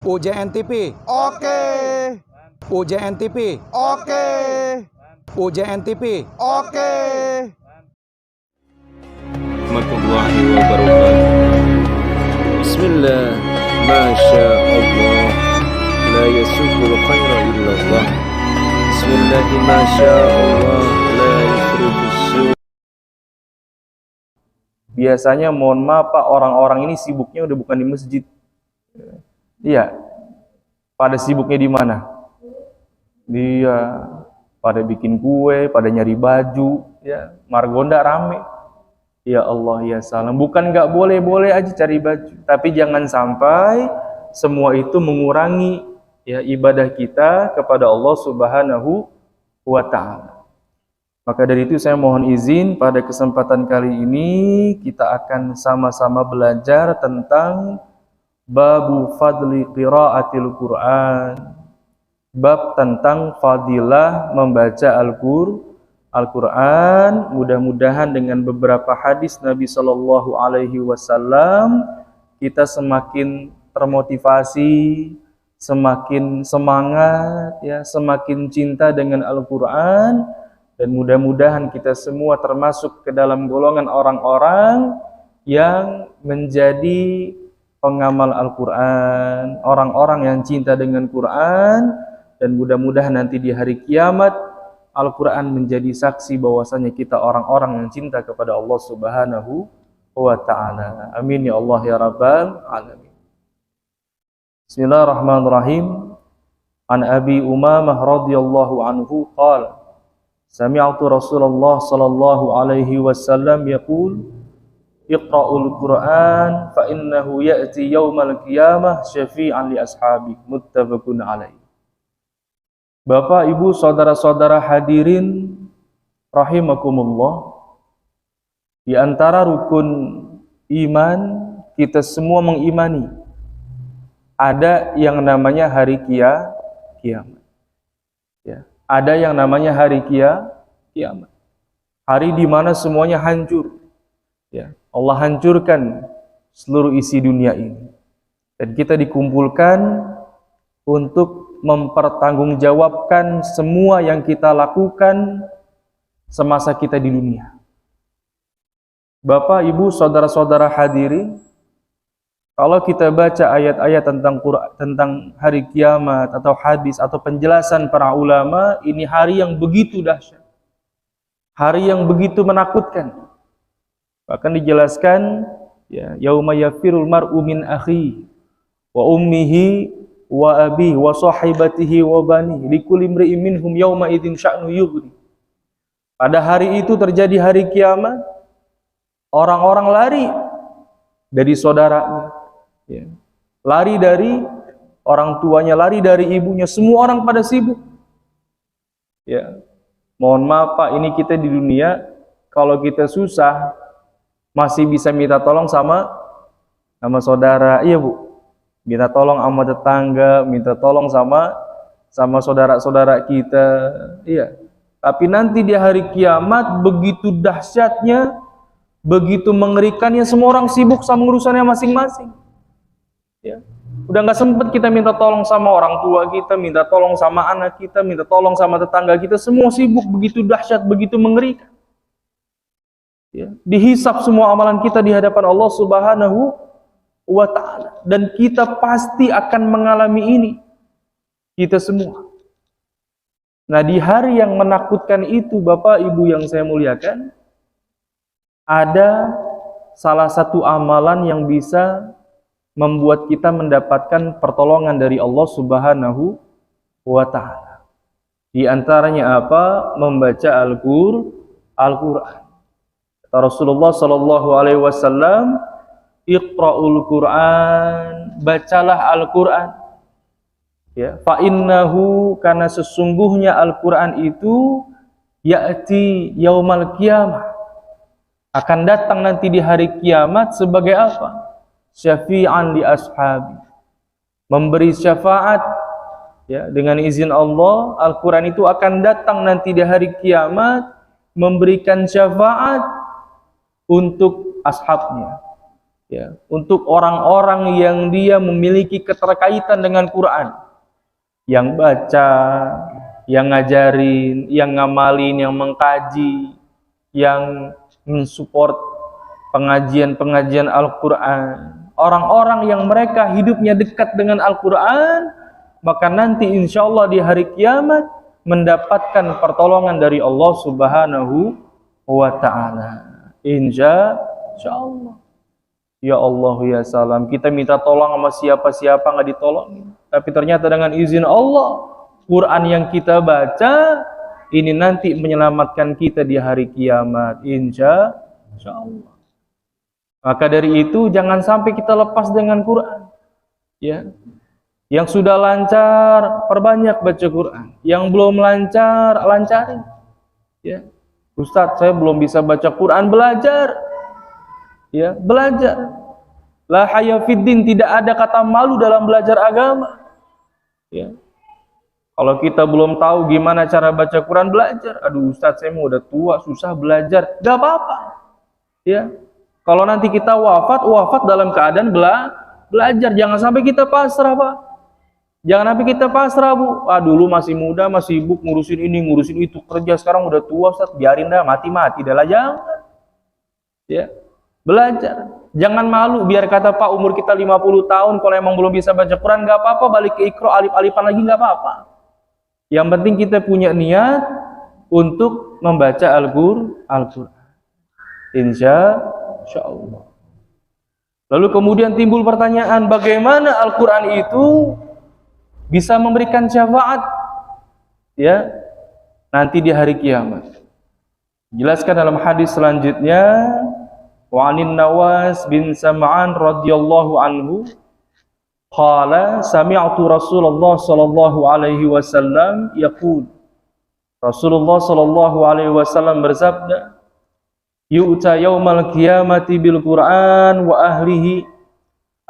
UJN TV. Oke. UJN TV. Oke. UJN TV. Oke. Warahmatullahi wabarakatuh. Bismillah, masya Allah, la yasubul khaira illallah. Bismillah, masya Allah, la yusrifus su'. Biasanya mohon maaf Pak, orang-orang ini sibuknya udah bukan di masjid. Iya, pada sibuknya di mana? Dia pada bikin kue, pada nyari baju, ya Margonda rame. Ya Allah ya salam, bukan nggak boleh aja cari baju, tapi jangan sampai semua itu mengurangi ya ibadah kita kepada Allah Subhanahu wa Ta'ala. Maka dari itu saya mohon izin pada kesempatan kali ini kita akan sama-sama belajar tentang Babu fadli qiraatil Qur'an, bab tentang fadilah membaca Al-Quran. Mudah-mudahan dengan beberapa hadis Nabi Shallallahu Alaihi Wasallam kita semakin termotivasi, semakin semangat, ya, semakin cinta dengan Al-Quran, dan mudah-mudahan kita semua termasuk ke dalam golongan orang-orang yang menjadi pengamal Al-Quran, orang-orang yang cinta dengan Quran, dan mudah-mudahan nanti di hari kiamat Al-Quran menjadi saksi bahwasanya kita orang-orang yang cinta kepada Allah Subhanahu wa Ta'ala. Amin ya Allah ya Rabbal Alamin. Bismillahirrahmanirrahim. An Abi Umamah radhiyallahu anhu qala sami'tu Rasulullah sallallahu alaihi wasallam yaqul Iqra'ul Qur'an fa innahu ya'ti yaumal qiyamah syafi'an li ashabi. Muttafaqun alaih. Bapak, Ibu, saudara-saudara hadirin rahimakumullah, di antara rukun iman kita semua mengimani ada yang namanya hari kiamat. Ya, ada yang namanya hari kiamat. Hari di mana semuanya hancur. Ya, Allah hancurkan seluruh isi dunia ini, dan kita dikumpulkan untuk mempertanggungjawabkan semua yang kita lakukan semasa kita di dunia. Bapak, Ibu, saudara-saudara hadirin, kalau kita baca ayat-ayat tentang hari kiamat atau hadis atau penjelasan para ulama, ini hari yang begitu dahsyat, hari yang begitu menakutkan. Bahkan dijelaskan, ya, yauma yafirul mar'u min akhi wa ummihi wa abihi wa sahibatihi wa bani likulli imri'in minhum yauma idzin sya'nu yughni. Pada hari itu terjadi hari kiamat, orang-orang lari dari saudaranya, ya, lari dari orang tuanya, lari dari ibunya, semua orang pada sibuk. Ya, mohon maaf Pak, ini kita di dunia kalau kita susah masih bisa minta tolong sama saudara, iya Bu, minta tolong sama tetangga, minta tolong sama saudara-saudara kita, iya. Tapi nanti di hari kiamat begitu dahsyatnya, begitu mengerikannya, semua orang sibuk sama urusannya masing-masing. Ya, udah nggak sempet kita minta tolong sama orang tua kita, minta tolong sama anak kita, minta tolong sama tetangga kita, semua sibuk, begitu dahsyat, begitu mengerikan. Ya, dihisap semua amalan kita di hadapan Allah Subhanahu wa Ta'ala, dan kita pasti akan mengalami ini, kita semua. Nah, di hari yang menakutkan itu, Bapak Ibu yang saya muliakan, ada salah satu amalan yang bisa membuat kita mendapatkan pertolongan dari Allah Subhanahu wa Ta'ala. Di antaranya apa? Membaca Al-Quran. Rasulullah Shallallahu Alaihi Wasallam, Iqra'ul Qur'an, bacalah Al-Quran. Ya, fa innahu, karena sesungguhnya Al-Quran itu ya'ti yaumal qiyamah, akan datang nanti di hari kiamat sebagai apa? Syafi'an li ashabi, memberi syafaat, ya, dengan izin Allah. Al-Quran itu akan datang nanti di hari kiamat memberikan syafaat untuk ashabnya, Ya, untuk orang-orang yang dia memiliki keterkaitan dengan Quran, yang baca, yang ngajarin, yang ngamalin, yang mengkaji, yang mensupport pengajian-pengajian Al-Quran, orang-orang yang mereka hidupnya dekat dengan Al-Quran, maka nanti insya Allah di hari kiamat mendapatkan pertolongan dari Allah Subhanahu wa Ta'ala. Insya Allah. Ya Allah ya salam, kita minta tolong sama siapa-siapa nggak ditolong, tapi ternyata dengan izin Allah, Quran yang kita baca ini nanti menyelamatkan kita di hari kiamat. Insya Allah. Maka dari itu jangan sampai kita lepas dengan Quran. Ya, yang sudah lancar perbanyak baca Quran, yang belum lancar lancarin. Ya, Ustadz saya belum bisa baca Quran, belajar. Ya, belajar. La haya fiddin, tidak ada kata malu dalam belajar agama. Ya. Kalau kita belum tahu gimana cara baca Quran, belajar. Aduh Ustadz saya mau udah tua, susah belajar. Gak apa-apa. Ya. Kalau nanti kita wafat dalam keadaan belajar. Jangan sampai kita pasrah, Pak. Jangan sampai kita pasrah, Bu. Dulu masih muda, masih sibuk ngurusin ini, ngurusin itu, kerja, sekarang udah tua, Ustadz, biarin dah, mati-mati dah lah, jangan. Ya. Belajar. Jangan malu, biar kata Pak umur kita 50 tahun, kalau emang belum bisa baca Quran, gak apa-apa, balik ke Iqra, alif-alifan lagi gak apa-apa. Yang penting kita punya niat untuk membaca Al-Quran. Insya Allah. Lalu kemudian timbul pertanyaan, bagaimana Al-Quran itu bisa memberikan syafaat? Ya, nanti di hari kiamat. Jelaskan dalam hadis selanjutnya, wa 'anin Nawas bin Sam'an radhiyallahu anhu qala sami'tu Rasulullah sallallahu alaihi wasallam yaqul, Rasulullah sallallahu alaihi wasallam bersabda, yu'ta yaumal qiyamati bil Qur'an wa ahlihi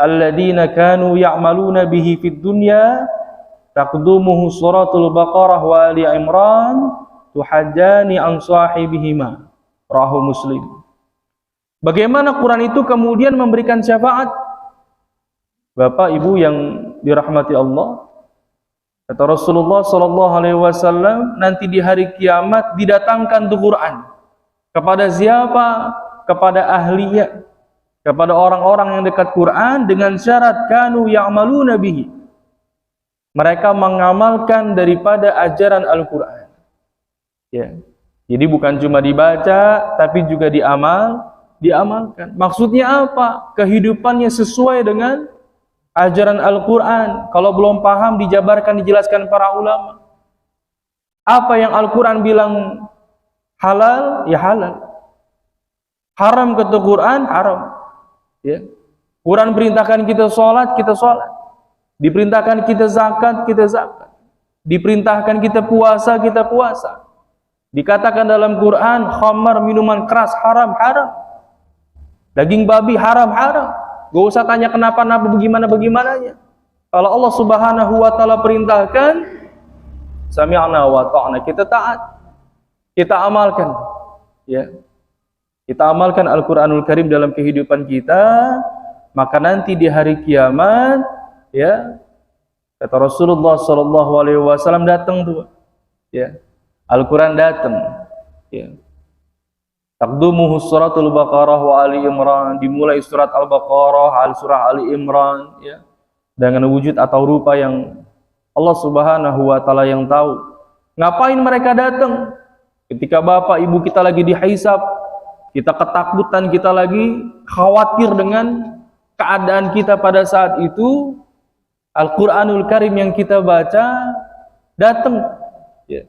alladziina kanu ya'maluna bihi fid dunya taqdumuhu suratul Baqarah wa Ali Imran tuhajjani an sahibihima. Rawahu Muslim. Bagaimana Quran itu kemudian memberikan syafaat? Bapak Ibu yang dirahmati Allah, kata Rasulullah sallallahu alaihi wasallam, nanti di hari kiamat didatangkan tuh Quran. Kepada siapa? Kepada ahlinya, kepada orang-orang yang dekat Quran dengan syarat kanu ya'maluna bihi. Mereka mengamalkan daripada ajaran Al-Quran. Ya. Jadi bukan cuma dibaca tapi juga diamalkan. Maksudnya apa? Kehidupannya sesuai dengan ajaran Al-Quran. Kalau belum paham, dijabarkan, dijelaskan para ulama. Apa yang Al-Quran bilang halal, ya halal. Haram kata Quran, haram. Ya. Quran perintahkan kita sholat, kita sholat. Diperintahkan kita zakat, kita zakat. Diperintahkan kita puasa, kita puasa. Dikatakan dalam Quran, khamar, minuman keras, haram, haram. Daging babi haram. Gak usah tanya kenapa, bagaimana-bagaimananya. Kalau Allah Subhanahu wa Ta'ala perintahkan, sami'na wa ta'na, kita taat, kita amalkan. Ya. Kita amalkan Al-Quranul Karim dalam kehidupan kita, maka nanti di hari kiamat, ya, kata Rasulullah sallallahu alaihi wasallam, datang tuh. Ya. Al-Quran datang. Ya. Taqdumuhu suratul Baqarah wa Ali Imran, dimulai surat Al-Baqarah, surah Ali Imran, ya, dengan wujud atau rupa yang Allah Subhanahu wa Ta'ala yang tahu. Ngapain mereka datang? Ketika bapak ibu kita lagi dihisab, kita ketakutan, kita lagi khawatir dengan keadaan kita pada saat itu, Al-Quranul Karim yang kita baca datang. Ya.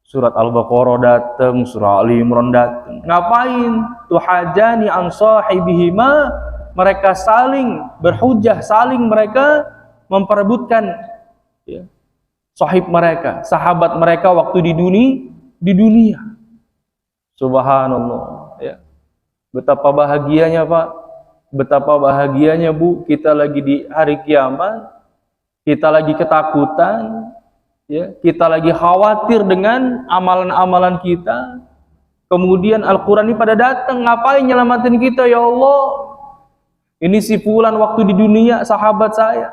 Surat Al-Baqarah datang, surah Ali Imran datang. Ngapain? Tuhajani an sahibihima, mereka saling berhujah, saling mereka memperebutkan, ya, sahib mereka, sahabat mereka waktu di dunia. Subhanallah, ya. Betapa bahagianya Pak, betapa bahagianya Bu, kita lagi di hari kiamat, kita lagi ketakutan, ya, kita lagi khawatir dengan amalan-amalan kita. Kemudian Al-Quran ini pada datang, ngapain nyelamatin kita ya Allah? Ini si fulan waktu di dunia sahabat saya.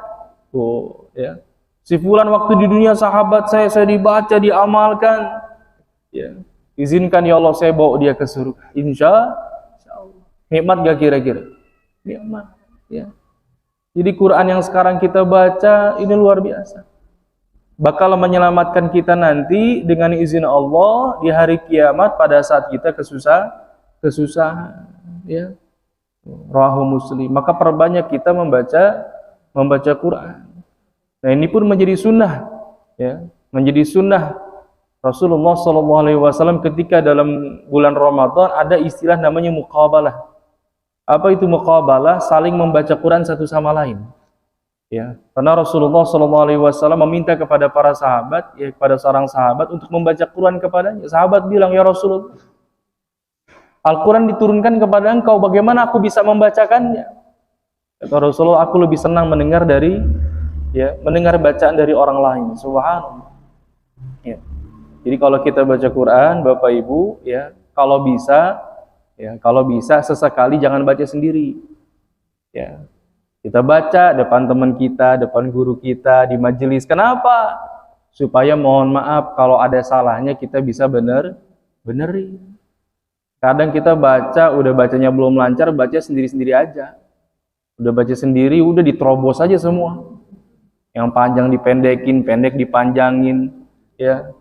Oh, ya. Si fulan waktu di dunia sahabat saya dibaca, diamalkan. Ya. Izinkan ya Allah saya bawa dia ke surga. Insya Allah. Nikmat gak kira-kira? Nikmat. Ya. Jadi Quran yang sekarang kita baca ini luar biasa. Bakal menyelamatkan kita nanti dengan izin Allah di hari kiamat pada saat kita kesusahan. Ya. Rawahu Muslim. Maka perbanyak kita membaca Quran. Nah, ini pun menjadi sunnah, ya, menjadi sunnah Rasulullah SAW ketika dalam bulan Ramadan ada istilah namanya muqabalah. Apa itu muqabalah? Saling membaca Quran satu sama lain. Ya, karena Rasulullah SAW meminta kepada para sahabat, ya, kepada seorang sahabat untuk membaca Quran kepadanya. Sahabat bilang, ya Rasulullah, Al-Quran diturunkan kepada engkau, bagaimana aku bisa membacakannya? Kata Rasulullah, aku lebih senang mendengar mendengar bacaan dari orang lain. Subhanallah. Ya. Jadi kalau kita baca Quran, Bapak Ibu, ya, kalau bisa sesekali jangan baca sendiri. Ya. Kita baca depan teman kita, depan guru kita, di majelis. Kenapa? Supaya mohon maaf kalau ada salahnya kita bisa benerin. Kadang kita baca, udah bacanya belum lancar, baca sendiri-sendiri aja. Udah baca sendiri, udah diterobos aja semua. Yang panjang dipendekin, pendek dipanjangin. Ya,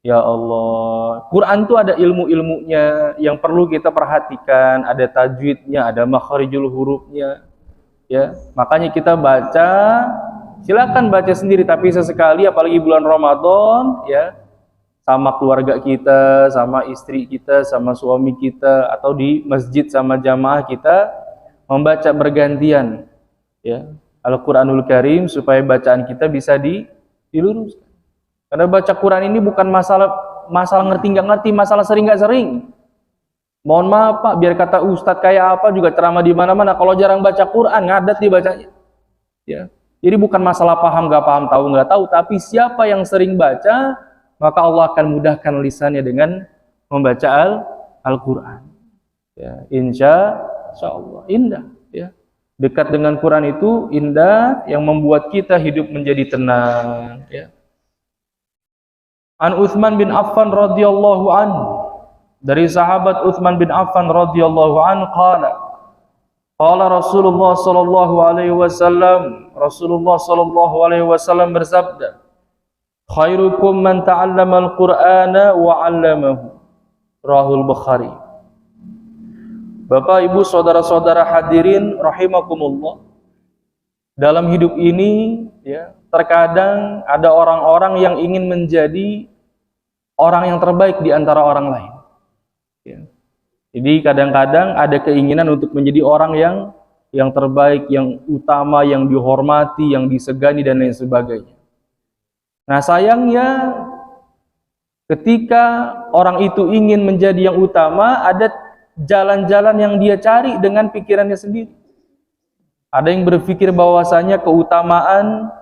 ya Allah. Quran tuh ada ilmu-ilmunya yang perlu kita perhatikan. Ada tajwidnya, ada makharijul hurufnya. Ya, makanya kita baca, silakan baca sendiri, tapi sesekali, apalagi bulan Ramadan, ya, sama keluarga kita, sama istri kita, sama suami kita, atau di masjid sama jamaah kita membaca bergantian, ya, Al-Quranul Karim, supaya bacaan kita bisa diluruskan. Karena baca Quran ini bukan masalah ngerti nggak ngerti, masalah sering nggak sering. Mohon maaf Pak, biar kata Ustadz kayak apa juga ceramah di mana-mana, kalau jarang baca Quran ngadat dibacanya. Ya. Jadi bukan masalah paham nggak paham, tahu nggak tahu, tapi siapa yang sering baca, maka Allah akan mudahkan lisannya dengan membaca Al-Quran. Ya, insya Allah indah. Ya. Dekat dengan Quran itu indah, yang membuat kita hidup menjadi tenang. Ya. An Utsman bin Affan radhiyallahu anhu, dari sahabat Utsman bin Affan radhiyallahu anhu, qala Rasulullah sallallahu alaihi wasallam, Rasulullah sallallahu alaihi wasallam bersabda, khairukum man ta'allama al-Qur'ana wa 'allamahu. Rahul Bukhari. Bapak, Ibu, saudara-saudara hadirin rahimakumullah. Dalam hidup ini, ya, terkadang ada orang-orang yang ingin menjadi orang yang terbaik di antara orang lain. Ya. Jadi kadang-kadang ada keinginan untuk menjadi orang yang terbaik, yang utama, yang dihormati, yang disegani, dan lain sebagainya. Nah, sayangnya ketika orang itu ingin menjadi yang utama, ada jalan-jalan yang dia cari dengan pikirannya sendiri. Ada yang berpikir bahwasanya keutamaan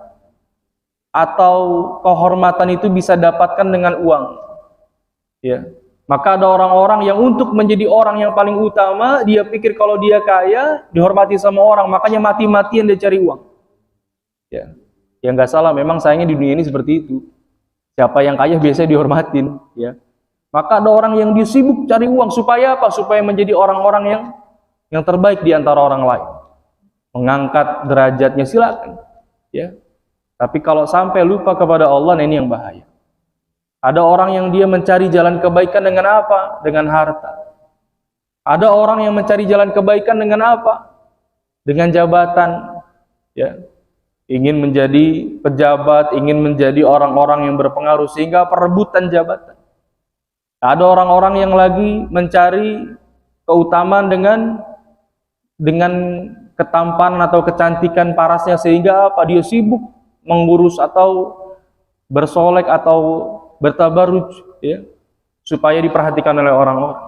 atau kehormatan itu bisa dapatkan dengan uang. Ya. Maka ada orang-orang yang untuk menjadi orang yang paling utama, dia pikir kalau dia kaya, dihormati sama orang, makanya mati-matian dia cari uang. Ya, ya nggak salah, memang sayangnya di dunia ini seperti itu. Siapa yang kaya biasanya dihormatin. Ya. Maka ada orang yang dia sibuk cari uang, supaya apa? Supaya menjadi orang-orang yang terbaik di antara orang lain. Mengangkat derajatnya, silakan. Ya. Tapi kalau sampai lupa kepada Allah, nah ini yang bahaya. Ada orang yang dia mencari jalan kebaikan dengan apa? Dengan harta. Ada orang yang mencari jalan kebaikan dengan apa? Dengan jabatan. Ya. Ingin menjadi pejabat, ingin menjadi orang-orang yang berpengaruh, sehingga perebutan jabatan. Ada orang-orang yang lagi mencari keutamaan dengan ketampanan atau kecantikan parasnya, sehingga apa? Dia sibuk mengurus atau bersolek atau bertabarruj, ya, supaya diperhatikan oleh orang-orang.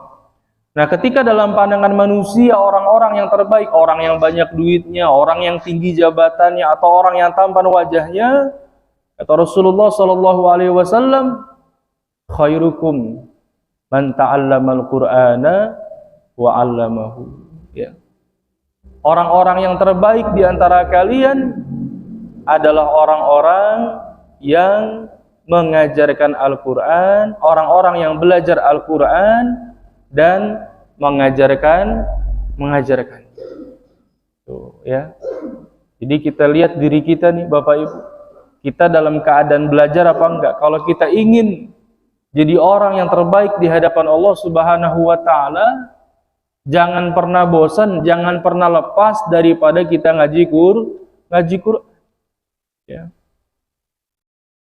Nah, ketika dalam pandangan manusia orang-orang yang terbaik, orang yang banyak duitnya, orang yang tinggi jabatannya, atau orang yang tampan wajahnya, kata Rasulullah sallallahu alaihi wasallam, khairukum man ta'allama al-Qur'ana wa 'allamahu. Ya. Orang-orang yang terbaik di antara kalian adalah orang-orang yang mengajarkan Al-Quran, orang-orang yang belajar Al-Quran dan mengajarkan. Tuh, ya. Jadi kita lihat diri kita nih Bapak Ibu, kita dalam keadaan belajar apa enggak? Kalau kita ingin jadi orang yang terbaik di hadapan Allah Subhanahu wa Ta'ala, jangan pernah bosan, jangan pernah lepas daripada kita ngaji Quran. Ya.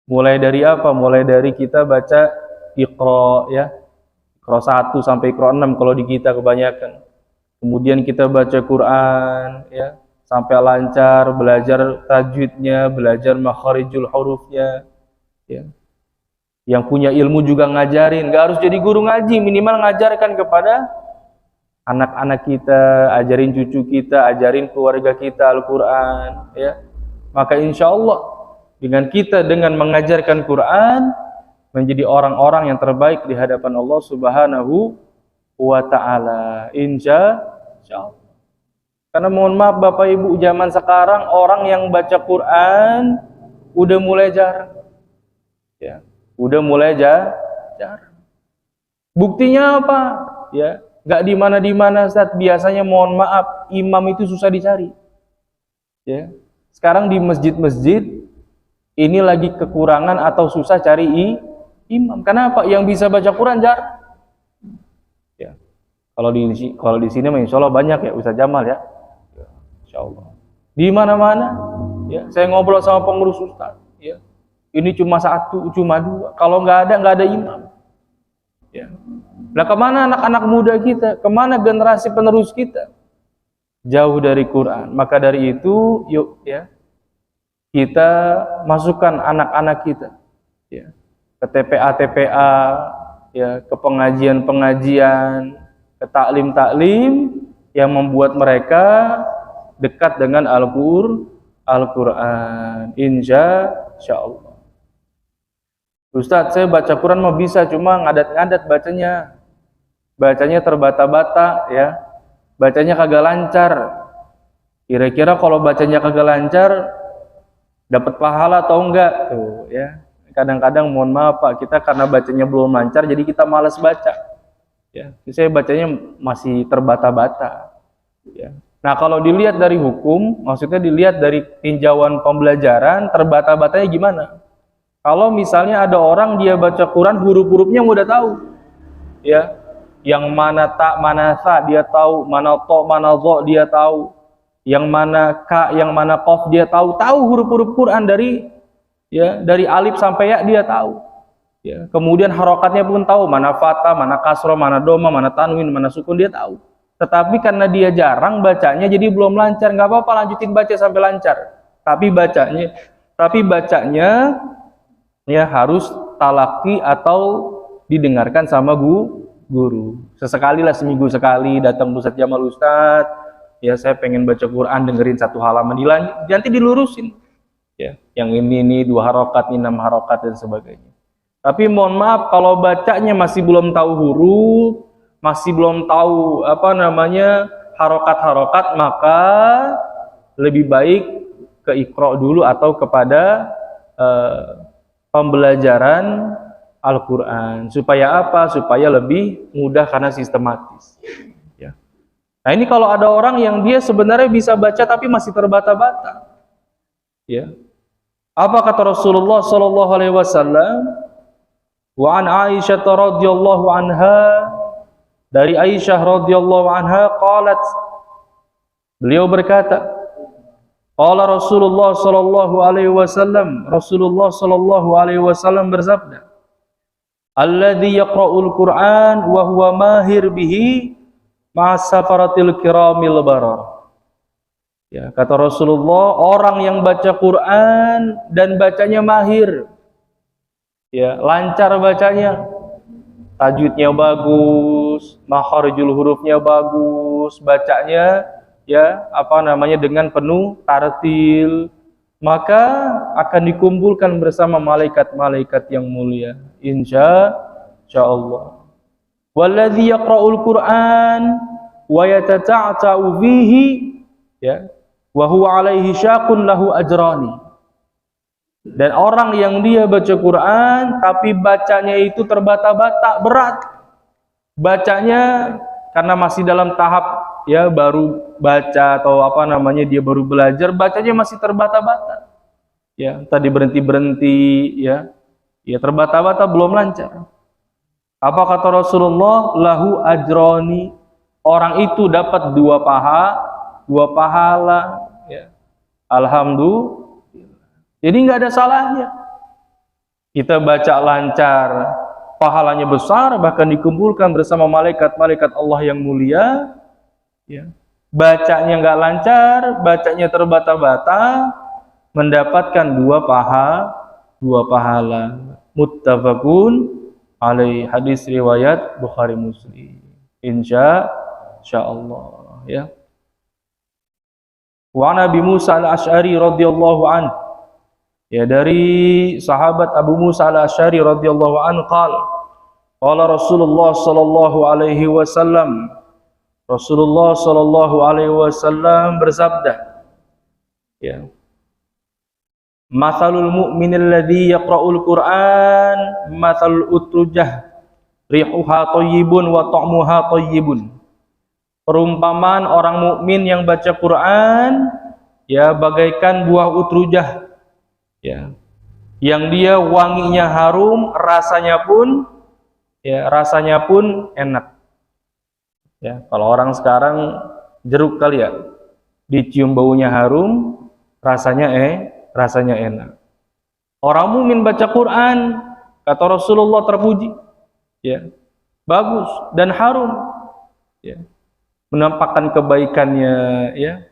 Mulai dari apa? Mulai dari kita baca Iqra, ya. Iqra 1 sampai Iqra 6 kalau di kita kebanyakan. Kemudian kita baca Quran, ya, sampai lancar, belajar tajwidnya, belajar makharijul hurufnya, ya. Yang punya ilmu juga ngajarin, nggak harus jadi guru ngaji, minimal ngajarkan kepada anak-anak kita, ajarin cucu kita, ajarin keluarga kita Al-Quran, ya. Maka insya Allah dengan mengajarkan Quran menjadi orang-orang yang terbaik di hadapan Allah Subhanahu wa Ta'ala, insya Allah. Karena mohon maaf Bapak Ibu, zaman sekarang orang yang baca Quran udah mulai jarang, ya, udah mulai jarang. Buktinya apa? Ya, nggak di mana Ustaz. Biasanya mohon maaf imam itu susah dicari, ya. Sekarang di masjid-masjid ini lagi kekurangan atau susah cari imam. Kenapa? Yang bisa baca Quran jarang. Ya. Kalau di sini insya Allah banyak ya Ustaz Jamal, ya. Insya Allah. Di mana-mana, ya. Saya ngobrol sama pengurus Ustaz, ya. Ini cuma 1, cuma 2. Kalau nggak ada imam. Ya. Nah, kemana anak-anak muda kita? Kemana generasi penerus kita? Jauh dari Quran. Maka dari itu, yuk, ya, kita masukkan anak-anak kita, ya, ke TPA, ya, ke pengajian, ke taklim yang membuat mereka dekat dengan Al-Quran. Insya Allah. Ustadz, saya baca Quran mau bisa, cuma ngadat-ngadat bacanya terbata-bata, ya, bacanya kagak lancar. Kira-kira kalau bacanya kagak lancar dapat pahala atau enggak? Tuh, ya. Kadang-kadang mohon maaf Pak, kita karena bacanya belum lancar jadi kita malas baca, ya. Saya bacanya masih terbata-bata, ya. Nah, kalau dilihat dari hukum, maksudnya dilihat dari tinjauan pembelajaran, terbata-batanya gimana? Kalau misalnya ada orang dia baca Quran huruf-hurufnya udah tahu, ya, yang mana ta, mana sa dia tahu, mana to, mana zo dia tahu, yang mana ka, yang mana qaf dia tahu huruf-huruf Quran dari alif sampai ya dia tahu, ya. Kemudian harokatnya pun tahu, mana fatha, mana kasroh, mana doma, mana tanwin, mana sukun dia tahu. Tetapi karena dia jarang bacanya jadi belum lancar. Nggak apa-apa, lanjutin baca sampai lancar. Tapi bacanya ya harus talaki atau didengarkan sama guru. Sesekali lah, seminggu sekali datang Ustadz Jamal, Ustadz, ya saya pengen baca Quran, dengerin 1 halaman, nanti dilurusin, ya, yang ini 2 harokat, ini 6 harokat dan sebagainya. Tapi mohon maaf kalau bacanya masih belum tahu huruf, masih belum tahu harokat-harokat, maka lebih baik ke Iqra dulu atau kepada pembelajaran Al-Quran. Supaya apa? Supaya lebih mudah karena sistematis, ya. Nah, ini kalau ada orang yang dia sebenarnya bisa baca tapi masih terbata-bata, ya. Apa kata Rasulullah sallallahu alaihi wasallam? Wa an Aisyah radhiyallahu anha, dari Aisyah radhiyallahu anha qalat, beliau berkata, qala Rasulullah sallallahu alaihi wasallam, Rasulullah sallallahu alaihi wasallam bersabda, alladzi yaqra'ul Qur'an wa huwa mahir bihi ma'asafaratil kiramil barar. Ya, kata Rasulullah, orang yang baca Quran dan bacanya mahir, ya, lancar bacanya, tajwidnya bagus, makharijul hurufnya bagus, bacanya ya dengan penuh tartil, maka akan dikumpulkan bersama malaikat-malaikat yang mulia, insya Allah. Walladzi yaqra'ul Qur'an wa yatata'ta'u fihi ya, wa huwa alaihi syaqun lahu ajrani. Dan orang yang dia baca Quran tapi bacanya itu terbata-bata, berat bacanya karena masih dalam tahap ya baru baca atau apa namanya dia baru belajar, bacanya masih terbata-bata, ya tadi berhenti ya, ya terbata-bata, belum lancar. Apa kata Rasulullah? Lahu ajroni, orang itu dapat dua pahala, ya. Alhamdulillah. Jadi nggak ada salahnya kita baca lancar, pahalanya besar, bahkan dikumpulkan bersama malaikat-malaikat Allah yang mulia. Ya. Bacanya nggak lancar, bacanya terbata-bata, mendapatkan dua pahala. Muttafaqun alaih, hadis riwayat Bukhari Muslim. Insya Allah, ya. Wa Nabi Musa al-Asy'ari radhiyallahu anhu, ya, dari sahabat Abu Musa al-Asy'ari radhiyallahu anhu qala Rasulullah sallallahu alaihi wasallam, Rasulullah sallallahu alaihi wasallam bersabda, ya, mathalul mu'minil ladzi yaqra'ul Qur'an mathalul utrujah rihuha thayyibun wa ta'muha thayyibun. Perumpamaan orang mukmin yang baca Quran, ya, bagaikan buah utrujah, ya, yang dia wanginya harum, rasanya pun enak. Ya, kalau orang sekarang jeruk kali ya, dicium baunya harum, rasanya enak. Orang mukmin baca Quran, kata Rasulullah, terpuji, ya, bagus dan harum, ya, menampakkan kebaikannya, ya.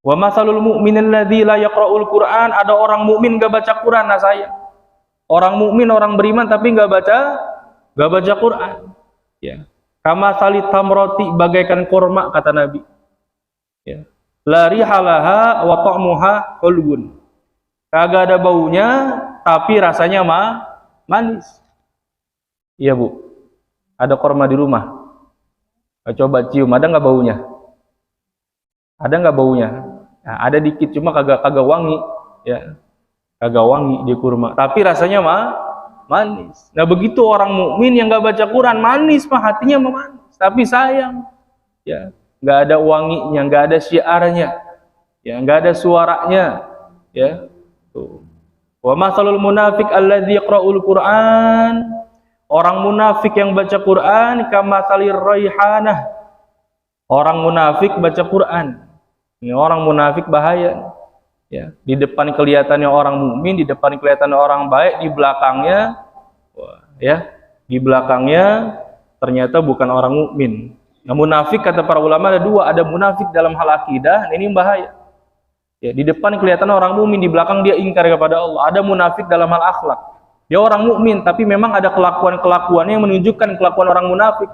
Wa matsalul mu'minil ladzi la yaqra'ul Qur'an, ada orang mukmin enggak baca Quran. Nah, saya orang mukmin, orang beriman tapi enggak baca Quran, ya. Kama salit tamroti, bagaikan kurma, kata Nabi, ya. La rihalaha wa ta'muha hulbun, kagak ada baunya tapi rasanya manis. Iya, Bu, ada kurma di rumah, coba cium, ada nggak baunya? Ada nggak baunya? Nah, ada dikit, cuma kagak wangi, ya, kagak wangi di kurma, tapi rasanya manis. Nah, begitu orang mukmin yang nggak baca Quran, manis mah hatinya manis, tapi sayang, ya, nggak ada wanginya, nggak ada syiarnya, ya, nggak ada suaranya, ya. Tuh. Wa matsalul munafiq alladzi yaqra'ul Qur'an, orang munafik yang baca Quran kamatsalir raihanah. Orang munafik baca Quran, ini orang munafik bahaya, ya. Di depan kelihatannya orang mukmin, di depan kelihatannya orang baik, di belakangnya, ya, di belakangnya ternyata bukan orang mukmin. Nah, munafik kata para ulama ada dua, ada munafik dalam hal akidah, ini bahaya. Ya, di depan kelihatan orang mukmin, di belakang dia ingkar kepada Allah. Ada munafik dalam hal akhlak, dia orang mukmin tapi memang ada kelakuan-kelakuannya yang menunjukkan kelakuan orang munafik.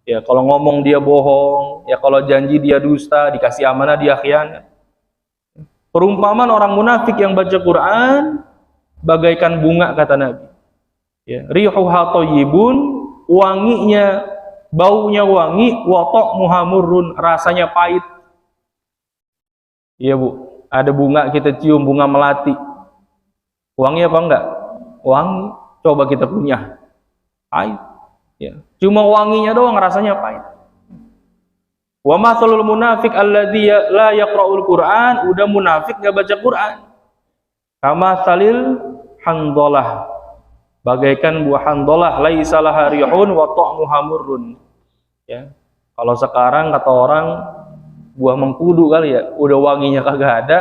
Ya, kalau ngomong dia bohong, ya, kalau janji dia dusta, dikasih amanah dia khianat. Perumpamaan orang munafik yang baca Quran bagaikan bunga, kata Nabi, ya, rihuha thayyibun, wanginya, baunya wangi, wa ta'muha murrun, rasanya pahit. Iya, Bu, ada bunga kita cium, bunga melati, wangi apa enggak? Wangi. Coba kita punya, pahit, ya, cuma wanginya doang, rasanya pahit. Wa matsalul munafiq alladzi la yaqra'ul Qur'an, udah munafik enggak baca Quran. Kama salil handalah, bagaikan buah handalah, laisa laha rihun wa ta'muha murrun, ya. Kalau sekarang kata orang buah mengkudu kali ya, udah wanginya kagak ada,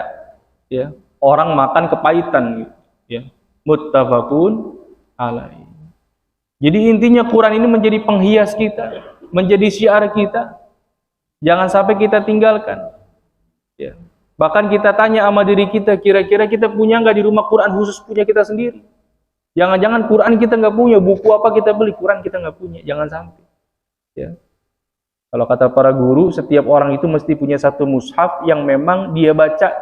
ya, orang makan kepahitan gitu, ya. Muttafaqun alaih. Jadi intinya Quran ini menjadi penghias kita, menjadi syiar kita. Jangan sampai kita tinggalkan, ya. Bahkan kita tanya sama diri kita, kira-kira kita punya nggak di rumah Quran khusus punya kita sendiri? Jangan-jangan Quran kita nggak punya, buku apa kita beli, Quran kita nggak punya, jangan sampai, ya. Kalau kata para guru, setiap orang itu mesti punya satu mushaf yang memang dia baca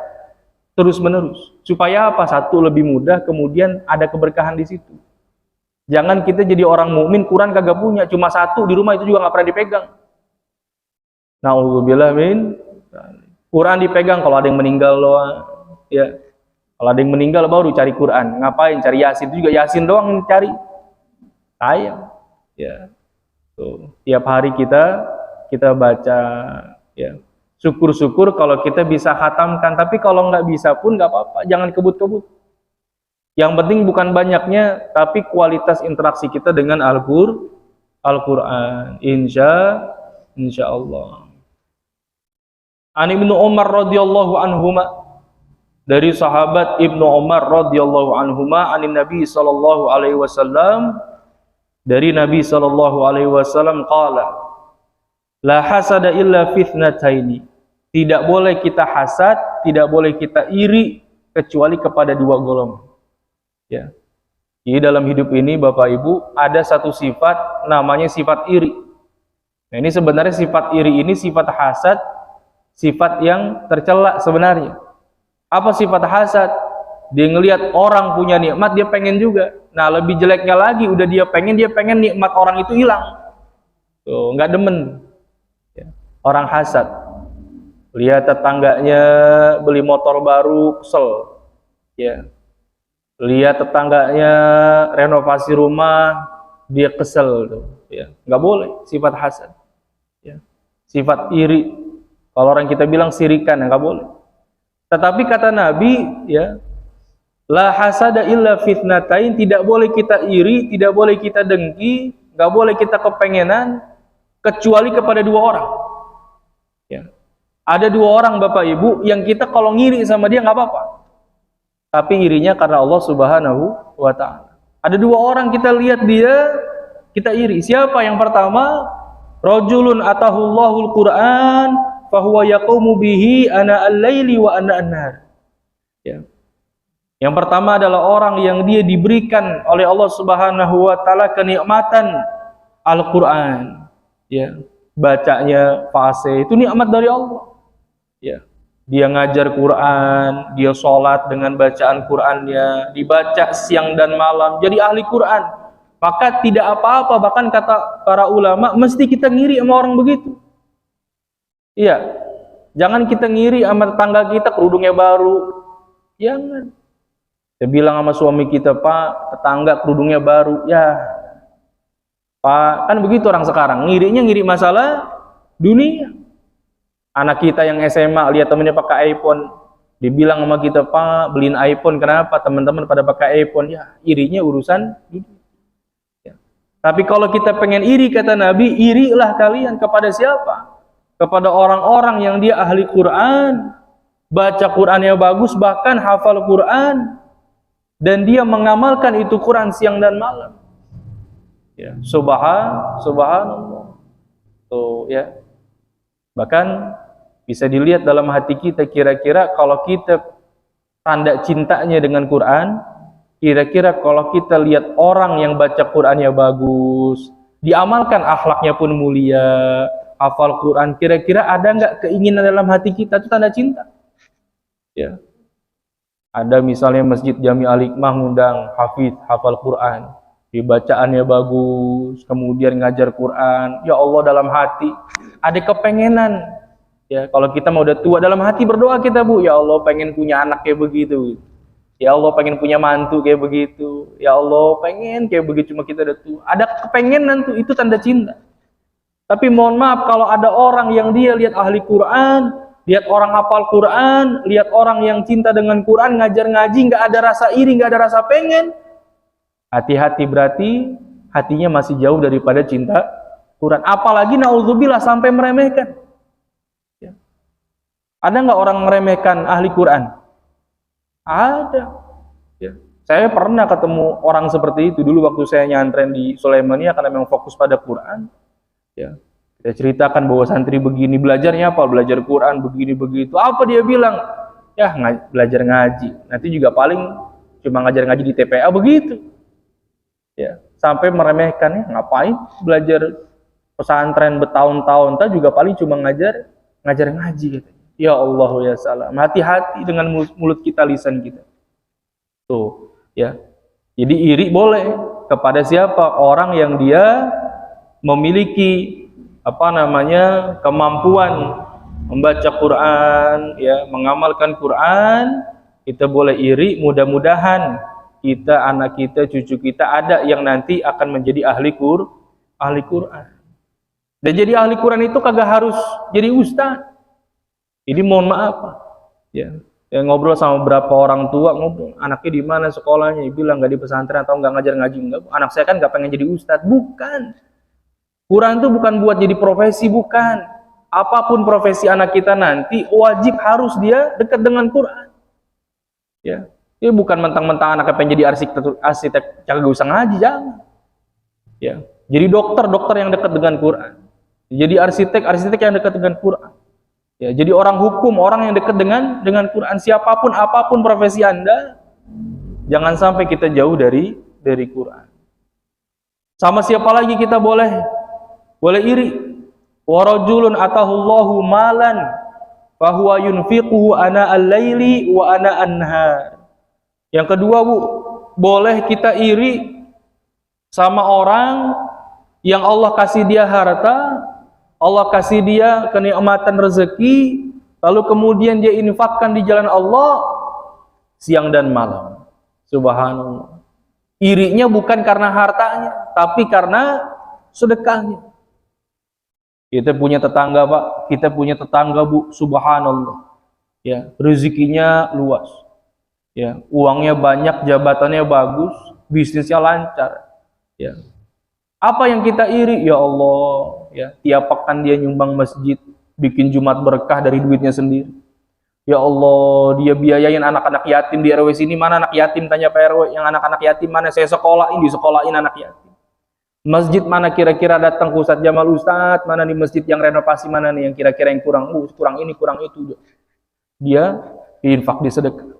terus-menerus. Supaya apa? Satu, lebih mudah, kemudian ada keberkahan di situ. Jangan kita jadi orang mukmin Quran kagak punya, cuma satu di rumah, itu juga nggak pernah dipegang. Na'udzubillah min. Quran dipegang kalau ada yang meninggal doang. Ya. Kalau ada yang meninggal baru cari Quran. Ngapain? Cari Yasin. Itu juga Yasin doang yang cari. Sayang. Ya. Tuh. Tiap hari kita baca. Ya. Syukur-syukur kalau kita bisa khatamkan. Tapi kalau nggak bisa pun nggak apa-apa. Jangan kebut-kebut. Yang penting bukan banyaknya, tapi kualitas interaksi kita dengan Al-Quran. Insya Allah. An Ibnu Umar radhiyallahu anhuma, dari sahabat Ibnu Umar radhiyallahu anhuma, anin Nabi sallallahu alaihi wasallam, dari Nabi sallallahu alaihi wasallam qala, la hasada illa fitnataini. Tidak boleh kita hasad, tidak boleh kita iri kecuali kepada dua golongan. Ya. Jadi dalam hidup ini Bapak Ibu ada satu sifat namanya sifat iri. Nah, ini sebenarnya sifat iri ini sifat hasad, sifat yang tercela sebenarnya. Apa sifat hasad? Dia ngelihat orang punya nikmat, dia pengen juga. Nah, lebih jeleknya lagi, udah dia pengen nikmat orang itu hilang. Tuh, nggak demen. Ya. Orang hasad. Lihat tetangganya beli motor baru, kesel. Ya. Lihat tetangganya renovasi rumah, dia kesel tuh. Ya. Nggak boleh, sifat hasad. Ya. Sifat iri. Kalau orang kita bilang sirikan, nggak boleh. Tetapi kata Nabi, ya, la hasada illa fitnatain, tidak boleh kita iri, tidak boleh kita dengki, nggak boleh kita kepengenan, kecuali kepada dua orang. Ya. Ada dua orang Bapak Ibu yang kita kalau ngiri sama dia nggak apa-apa, tapi irinya karena Allah Subhanahu wa Ta'ala. Ada dua orang kita lihat dia, kita iri. Siapa? Yang pertama, rajulun atahullahul Quran fahuwa yaqumu bihi ana al-laili wa ana an-nahar. Ya. Yang pertama adalah orang yang dia diberikan oleh Allah Subhanahu wa Ta'ala kenikmatan Al-Qur'an. Ya. Bacanya fase itu nikmat dari Allah. Ya. Dia ngajar Quran, dia sholat dengan bacaan Qurannya, dibaca siang dan malam, jadi ahli Quran. Maka tidak apa-apa, bahkan kata para ulama, mesti kita ngiri sama orang begitu. Iya, jangan kita ngiri sama tetangga kita kerudungnya baru. Jangan. Saya bilang sama suami kita, Pak, tetangga kerudungnya baru. Ya, Pak, kan begitu orang sekarang. Ngirinya ngiri masalah dunia. Anak kita yang SMA lihat temennya pakai iPhone, dibilang sama kita, Pak, beliin iPhone. Kenapa? Teman-teman pada pakai iPhone. Ya, irinya urusan dunia. Ya. Tapi kalau kita pengen iri, kata Nabi, irilah kalian kepada siapa? Kepada orang-orang yang dia ahli Quran, baca Qurannya bagus, bahkan hafal Quran, dan dia mengamalkan itu Quran siang dan malam. Ya, subhanallah. Tuh, ya. Bahkan bisa dilihat dalam hati kita, kira-kira kalau kita tanda cintanya dengan Quran, kira-kira kalau kita lihat orang yang baca Qurannya bagus, diamalkan akhlaknya pun mulia, hafal Quran, kira-kira ada nggak keinginan dalam hati kita? Itu tanda cinta. Ya. Ada misalnya Masjid Jami Al-Hikmah ngundang hafidz, hafal Quran, dibacaannya bagus, kemudian ngajar Quran. Ya Allah, dalam hati ada kepengenan. Ya, kalau kita mau udah tua, dalam hati berdoa kita, Bu, ya Allah pengen punya anak kayak begitu. Ya Allah pengen punya mantu kayak begitu. Ya Allah pengen kayak begitu, cuma kita udah tua. Ada kepengenan tuh, itu tanda cinta. Tapi mohon maaf, kalau ada orang yang dia lihat ahli Quran, lihat orang hafal Quran, lihat orang yang cinta dengan Quran, ngajar ngaji, nggak ada rasa iri, nggak ada rasa pengen, hati-hati, berarti hatinya masih jauh daripada cinta Quran. Apalagi naudzubillah sampai meremehkan. Ya. Ada nggak orang meremehkan ahli Quran? Ada. Ya. Saya pernah ketemu orang seperti itu dulu waktu saya nyantren di Sulaimania, karena memang fokus pada Quran. Ya, saya ceritakan bahwa santri begini, belajarnya apa? Belajar Quran begini begitu. Apa dia bilang? Ya, belajar ngaji. Nanti juga paling cuma ngajar ngaji di TPA begitu. Ya, sampai meremehkan, ya ngapain belajar pesantren bertahun-tahun? Kita juga paling cuma ngajar ngaji gitu. Ya Allah, ya salam. Hati-hati dengan mulut kita, lisan kita. Tuh, ya. Jadi iri boleh kepada siapa? Orang yang dia memiliki kemampuan membaca Quran, ya, mengamalkan Quran, kita boleh iri. Mudah-mudahan kita, anak kita, cucu kita ada yang nanti akan menjadi ahli Quran. Dan jadi ahli Quran itu kagak harus jadi ustaz. Jadi mohon maaf, ya. Ngobrol sama beberapa orang tua, ngobrol, anaknya di mana sekolahnya, bilang nggak di pesantren atau nggak ngajar ngaji. Enggak, anak saya kan nggak pengen jadi ustadz. Bukan, Quran itu bukan buat jadi profesi, bukan. Apapun profesi anak kita nanti, wajib harus dia dekat dengan Quran. Ya, ini bukan mentang-mentang anaknya pengen jadi arsitek kagak usah ngaji, jangan. Ya, jadi dokter yang dekat dengan Quran. Jadi arsitek yang dekat dengan Quran. Ya, jadi orang hukum, orang yang dekat dengan Quran. Siapapun, apapun profesi Anda, jangan sampai kita jauh dari Quran. Sama siapa lagi kita boleh iri? Wa rajulun atahullahu malan fahuwa yunfiquhu ana al-laili wa ana an-nahar. Yang kedua, Bu, boleh kita iri sama orang yang Allah kasih dia harta, Allah kasih dia kenikmatan rezeki, lalu kemudian dia infakkan di jalan Allah siang dan malam. Subhanallah. Irinya bukan karena hartanya, tapi karena sedekahnya. Kita punya tetangga, Pak. Kita punya tetangga, Bu. Subhanallah. Ya, rezekinya luas. Ya, uangnya banyak, jabatannya bagus, bisnisnya lancar. Ya. Apa yang kita iri? Ya Allah, ya, tiap pekan dia nyumbang masjid, bikin Jumat berkah dari duitnya sendiri. Ya Allah, dia biayain anak-anak yatim di RW sini. Mana anak yatim, tanya Pak RW, yang anak-anak yatim mana? Saya sekolahin, disekolahin anak yatim. Masjid mana kira-kira datang ke Ustadz Jamal, Ustadz, mana nih masjid yang renovasi, mana nih yang kira-kira yang kurang, kurang ini, kurang itu. Dia infak, di sedekah.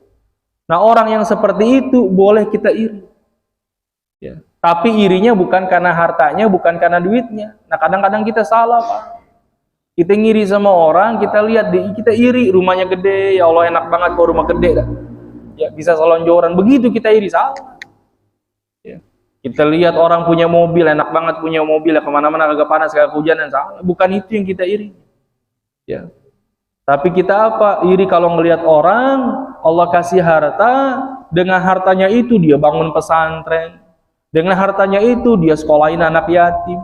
Nah, orang yang seperti itu boleh kita iri. Ya. Tapi irinya bukan karena hartanya, bukan karena duitnya. Nah, kadang-kadang kita salah, Pak. Kita ngiri sama orang, kita lihat kita iri, rumahnya gede, ya Allah enak banget kalau rumah gede dah. Ya, bisa selonjoran, begitu kita iri, salah. Ya. Kita lihat orang punya mobil, enak banget punya mobil, ya kemana-mana kagak panas, kagak hujan, salah. Bukan itu yang kita iri. Ya. Tapi kita apa? Iri kalau ngelihat orang, Allah kasih harta, dengan hartanya itu dia bangun pesantren. Dengan hartanya itu dia sekolahin anak yatim.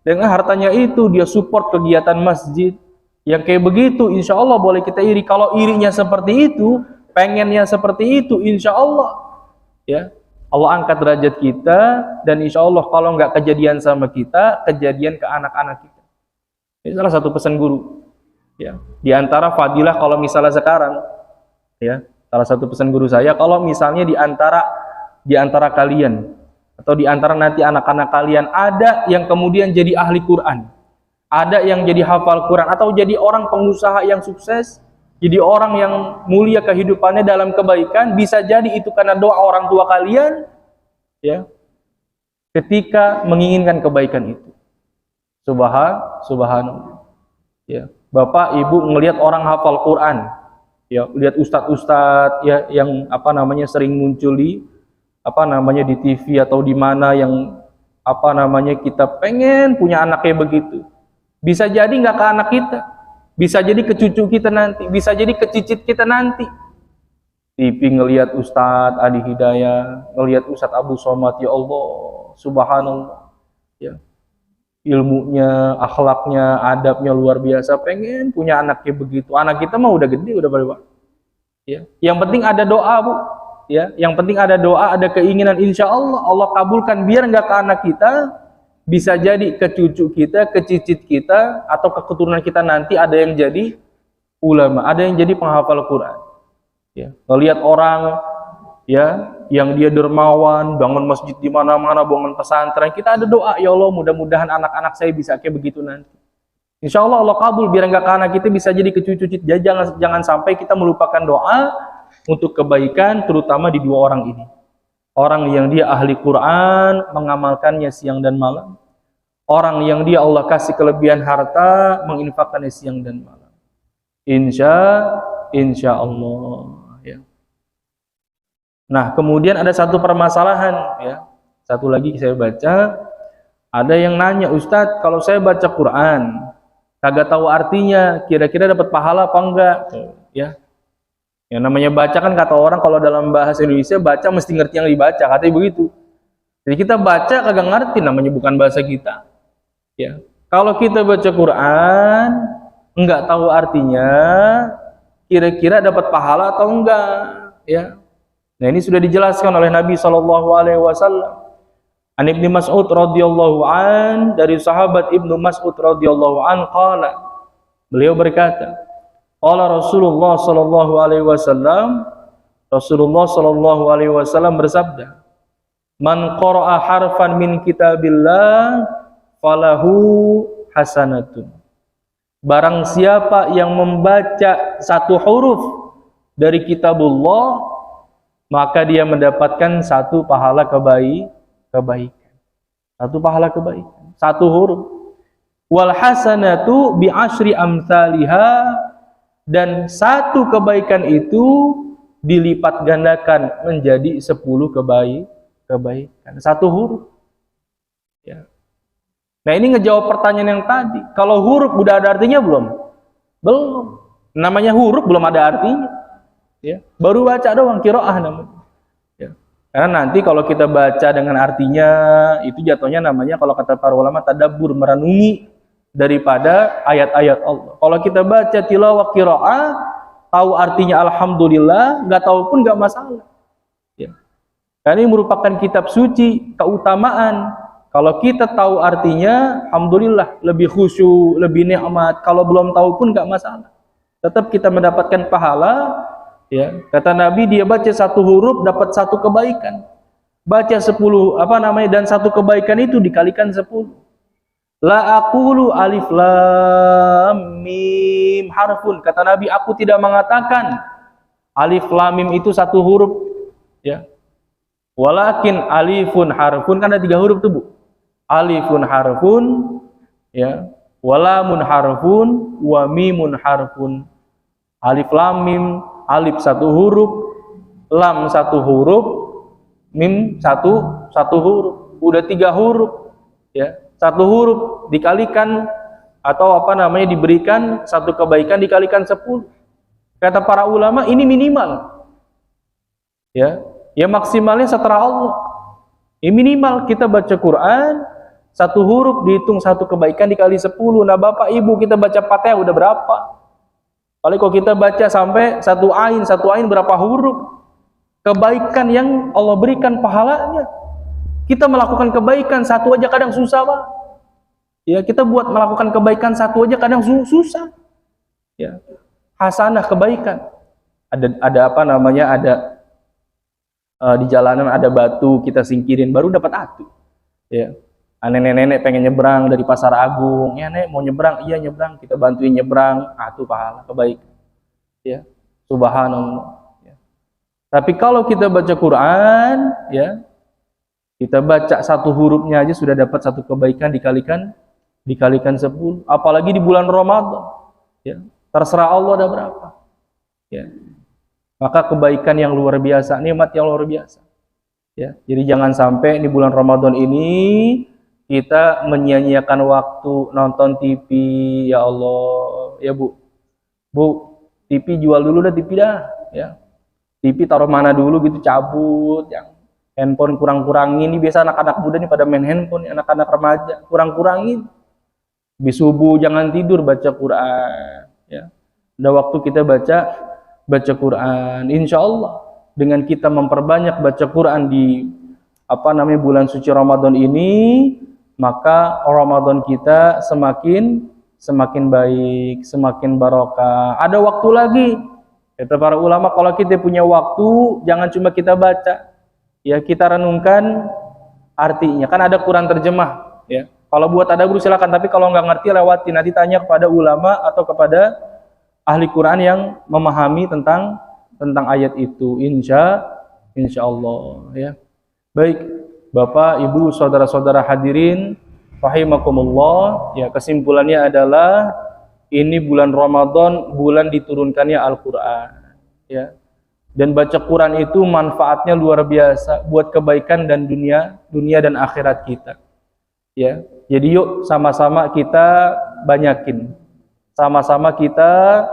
Dengan hartanya itu dia support kegiatan masjid. Yang kayak begitu insya Allah boleh kita iri. Kalau irinya seperti itu, pengennya seperti itu, insya Allah, ya, Allah angkat derajat kita. Dan insya Allah kalau nggak kejadian sama kita, kejadian ke anak-anak kita. Ini salah satu pesan guru. Ya, di antara fadilah kalau misalnya sekarang, ya, salah satu pesan guru saya, kalau misalnya di antara kalian atau di antara nanti anak-anak kalian ada yang kemudian jadi ahli Quran, ada yang jadi hafal Quran, atau jadi orang pengusaha yang sukses, jadi orang yang mulia kehidupannya dalam kebaikan, bisa jadi itu karena doa orang tua kalian, ya, ketika menginginkan kebaikan itu. Subhanallah. Ya, Bapak Ibu ngelihat orang hafal Quran, ya, lihat ustadz-ustadz, ya, yang sering muncul di di TV atau di mana, yang kita pengen punya anak kayak begitu. Bisa jadi nggak ke anak kita, bisa jadi ke cucu kita nanti, bisa jadi ke cicit kita nanti. TV ngelihat Ustadz Adi Hidayah, ngelihat Ustadz Abu Somad, ya Allah, subhanallah, ya, ilmunya, akhlaknya, adabnya luar biasa, pengen punya anak kayak begitu. Anak kita mah udah gede, udah pada, ya. Yang penting ada doa, Bu. Ya, yang penting ada doa, ada keinginan, insya Allah Allah kabulkan. Biar nggak ke anak kita, bisa jadi ke cucu kita, ke cicit kita, atau ke keturunan kita nanti ada yang jadi ulama, ada yang jadi penghafal Quran. Ya, melihat orang, ya, yang dia dermawan, bangun masjid di mana-mana, bangun pesantren, kita ada doa, ya Allah mudah-mudahan anak-anak saya bisa kayak begitu nanti. Insya Allah Allah kabul. Biar nggak ke anak kita, bisa jadi ke cucu kita. Jangan sampai kita melupakan doa untuk kebaikan, terutama di dua orang ini. Orang yang dia ahli Quran, mengamalkannya siang dan malam. Orang yang dia Allah kasih kelebihan harta, menginfakkannya siang dan malam. Insya Allah, ya. Nah, kemudian ada satu permasalahan, ya. Satu lagi saya baca, ada yang nanya, Ustadz, kalau saya baca Quran, kagak tahu artinya, kira-kira dapat pahala apa enggak? Ya. Yang namanya baca kan kata orang kalau dalam bahasa Indonesia baca mesti ngerti yang dibaca, katanya begitu. Jadi kita baca kagak ngerti, namanya bukan bahasa kita. Ya. Kalau kita baca Quran enggak tahu artinya, kira-kira dapat pahala atau enggak? Ya. Nah, ini sudah dijelaskan oleh Nabi SAW. An Ibnu Mas'ud radhiyallahu an, dari sahabat Ibnu Mas'ud radhiyallahu an qala, beliau berkata, qala Rasulullah sallallahu alaihi wasallam, Rasulullah sallallahu alaihi wasallam bersabda, man qara'a harfan min kitabillah falahu hasanatun. Barang siapa yang membaca satu huruf dari kitabullah, maka dia mendapatkan satu pahala kebaikan. Satu pahala kebaikan, satu huruf. Wal hasanatu bi asyri amsalihha, dan satu kebaikan itu dilipat gandakan menjadi 10 kebaikan. Satu huruf. Ya. Nah, ini ngejawab pertanyaan yang tadi. Kalau huruf udah ada artinya belum? Belum. Namanya huruf belum ada artinya. Ya. Baru baca doang, qiraah namanya. Karena nanti kalau kita baca dengan artinya, itu jatuhnya namanya kalau kata para ulama tadabbur, merenungi daripada ayat-ayat Allah. Kalau kita baca tilawah qiraah, tahu artinya alhamdulillah, nggak tahu pun nggak masalah. Ya. Karena ini merupakan kitab suci, keutamaan. Kalau kita tahu artinya, alhamdulillah, lebih khusyuk, lebih nikmat. Kalau belum tahu pun nggak masalah. Tetap kita mendapatkan pahala. Ya, kata Nabi, dia baca satu huruf dapat satu kebaikan. Baca 10 dan satu kebaikan itu dikalikan 10. La aqulu alif lam mim harfun. Kata Nabi, aku tidak mengatakan alif lam mim itu satu huruf, ya. Walakin alifun harfun, kan ada 3 huruf tuh, Bu. Alifun harfun, ya. Walamun harfun, wa mimun harfun. Alif lam mim, alif satu huruf, lam satu huruf, mim satu huruf. Udah 3 huruf, ya. Satu huruf dikalikan atau diberikan satu kebaikan dikalikan 10. Kata para ulama ini minimal. Ya, maksimalnya setelah Allah. Ini minimal kita baca Quran, satu huruf dihitung satu kebaikan dikali 10. Nah, Bapak Ibu, kita baca Fatihah udah berapa? Paling kalau kita baca sampai satu ain berapa huruf? Kebaikan yang Allah berikan pahalanya. Kita melakukan kebaikan satu aja kadang susah, Pak. Ya, kita buat melakukan kebaikan satu aja kadang susah. Ya. Hasanah kebaikan. Ada di jalanan ada batu, kita singkirin baru dapat atu. Ya. Nenek-nenek pengen nyebrang dari Pasar Agung, ya Nek mau nyebrang, iya nyebrang, kita bantuin nyebrang, itu pahala kebaikan. Ya, subhanallah. Ya. Tapi kalau kita baca Quran, ya, kita baca satu hurufnya aja sudah dapat satu kebaikan dikalikan 10. Apalagi di bulan Ramadan, ya, terserah Allah ada berapa. Ya. Maka kebaikan yang luar biasa, nikmat yang luar biasa. Ya, jadi jangan sampai di bulan Ramadan ini kita menyia-nyiakan waktu nonton TV, ya Allah, ya Bu, TV jual dulu dah, TV dah, ya, TV taruh mana dulu gitu, cabut, yang handphone kurang-kurangin, ini biasa anak-anak muda nih pada main handphone, anak-anak remaja, kurang-kurangin, habis subuh jangan tidur baca Quran, ya, udah waktu kita baca Quran, insya Allah dengan kita memperbanyak baca Quran di bulan suci Ramadan ini, maka Ramadan kita semakin baik, semakin barokah. Ada waktu lagi. Kata para ulama, kalau kita punya waktu, jangan cuma kita baca. Ya, kita renungkan artinya. Kan ada Quran terjemah, ya. Kalau buat tadabbur silakan, tapi kalau nggak ngerti lewati, nanti tanya kepada ulama atau kepada ahli Quran yang memahami tentang ayat itu. Insya Allah, ya. Baik. Bapak, Ibu, saudara-saudara hadirin, rahimakumullah, ya, kesimpulannya adalah ini bulan Ramadan, bulan diturunkannya Al-Qur'an, ya. Dan baca Quran itu manfaatnya luar biasa buat kebaikan dan dunia dan akhirat kita. Ya. Jadi yuk sama-sama kita banyakin sama-sama kita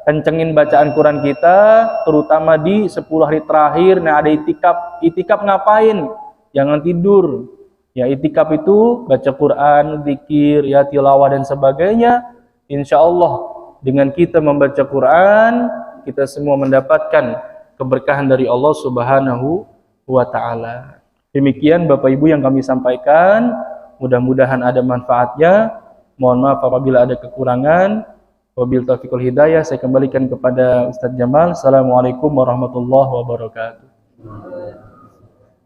kencengin bacaan Quran kita, terutama di 10 hari terakhir. Nah, ada itikaf. Itikaf ngapain? Jangan tidur. Ya, itikaf itu baca Quran, zikir, ya tilawah dan sebagainya. Insya Allah dengan kita membaca Quran, kita semua mendapatkan keberkahan dari Allah Subhanahu wa Ta'ala. Demikian Bapak Ibu yang kami sampaikan. Mudah-mudahan ada manfaatnya. Mohon maaf apabila ada kekurangan. Wabil taufiqul hidayah, saya kembalikan kepada Ustadz Jamal. Assalamualaikum warahmatullahi wabarakatuh.